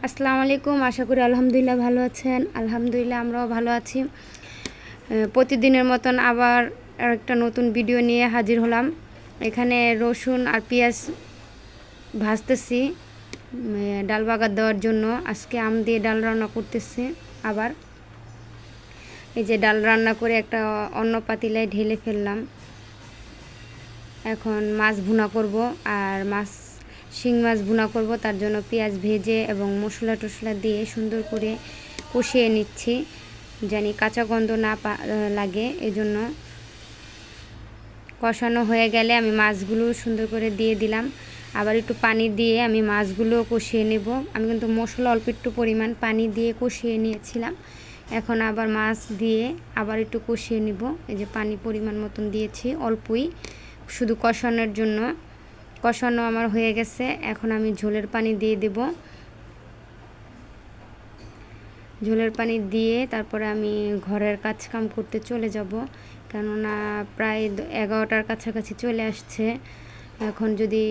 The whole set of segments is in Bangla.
আসসালামু আলাইকুম। আশা করি আলহামদুলিল্লাহ ভালো আছেন। আলহামদুলিল্লাহ আমরাও ভালো আছি। প্রতিদিনের মতন আবার একটা নতুন ভিডিও নিয়ে হাজির হলাম। এখানে রসুন আর পেঁয়াজ ভাজতেছি ডাল বাগার দেওয়ার জন্য। আজকে আম দিয়ে ডাল রান্না করতেছি। আবার এই যে ডাল রান্না করে একটা অন্য পাতিলায় ঢেলে ফেললাম। এখন মাছ ভুনা করব, আর শিং মাছ ভুনা করব। তার জন্য পেঁয়াজ ভেজে এবং মশলা টশলা দিয়ে সুন্দর করে কষিয়ে নিচ্ছি, জানি কাঁচা গন্ধ না লাগে। এই জন্য কষানো হয়ে গেলে আমি মাছগুলো সুন্দর করে দিয়ে দিলাম। আবার একটু পানি দিয়ে আমি মাছগুলো কষিয়ে নেব। আমি কিন্তু মশলা অল্প একটু পরিমাণ পানি দিয়ে কষিয়ে নিয়েছিলাম। এখন আবার মাছ দিয়ে আবার একটু কষিয়ে নিব। এই যে পানি পরিমাণ মতন দিয়েছি, অল্পই, শুধু কষানোর জন্য। কষানো আমার হয়ে গেছে। এখন আমি ঝোলের পানি দিয়ে দেব। ঝোলের পানি দিয়ে তারপরে আমি ঘরের কাজ কাম করতে চলে যাব, কেননা প্রায় 11টার কাছাকাছি চলে আসছে। এখন যদি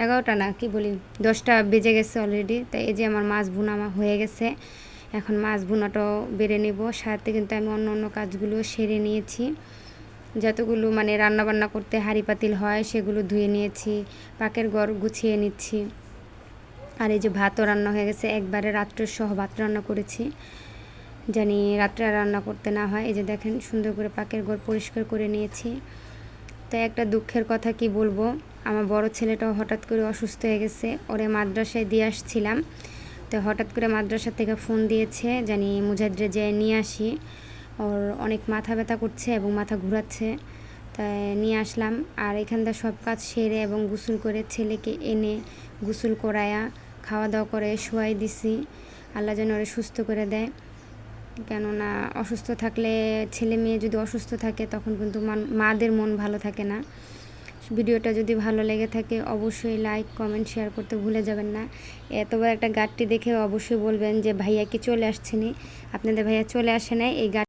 11টা না, কি বলি, 10টা বেজে গেছে অলরেডি। তাই এই যে আমার মাছ ভুনা হয়ে গেছে। এখন মাছ ভুনাটাও বেড়ে নেব। সাথে কিন্তু আমি অন্য অন্য কাজগুলো সেরে নিয়েছি। যতগুলো মানে রান্নাবান্না করতে হাঁড়ি পাতিল হয় সেগুলো ধুয়ে নিয়েছি, পাকের ঘর গুছিয়ে নিচ্ছি। আর এই যে ভাতও রান্না হয়ে গেছে, একবারে রাত্রের সহ ভাত রান্না করেছি, জানি রাত্রে রান্না করতে না হয়। এই যে দেখেন সুন্দর করে পাকের ঘর পরিষ্কার করে নিয়েছি। তাই একটা দুঃখের কথা কি বলবো, আমার বড় ছেলেটাও হঠাৎ করে অসুস্থ হয়ে গেছে। ওরে মাদ্রাসায় দিয়ে আসছিলাম, তো হঠাৎ করে মাদ্রাসা থেকে ফোন দিয়েছে, জানি মুজাহিদরে যেয়ে নিয়ে আসি। ওর অনেক মাথা ব্যথা করছে এবং মাথা ঘুরাচ্ছে, তাই নিয়ে আসলাম। আর এখানটা সব কাজ সেরে এবং গোসল করে ছেলেকে এনে গোসল করায়া খাওয়া দাওয়া করে শোয়াই দিছি। আল্লাহ যেন ওরে সুস্থ করে দেয়, কেননা অসুস্থ থাকলে, ছেলে মেয়ে যদি অসুস্থ থাকে তখন কিন্তু মাদের মন ভালো থাকে না। ভিডিওটা যদি ভালো লেগে থাকে অবশ্যই লাইক কমেন্ট শেয়ার করতে ভুলে যাবেন না। এতবার একটা গাড়টি দেখে অবশ্যই বলবেন যে ভাইয়া কি চলে আসছেনি। আপনাদের ভাইয়া চলে আসে নাই, এই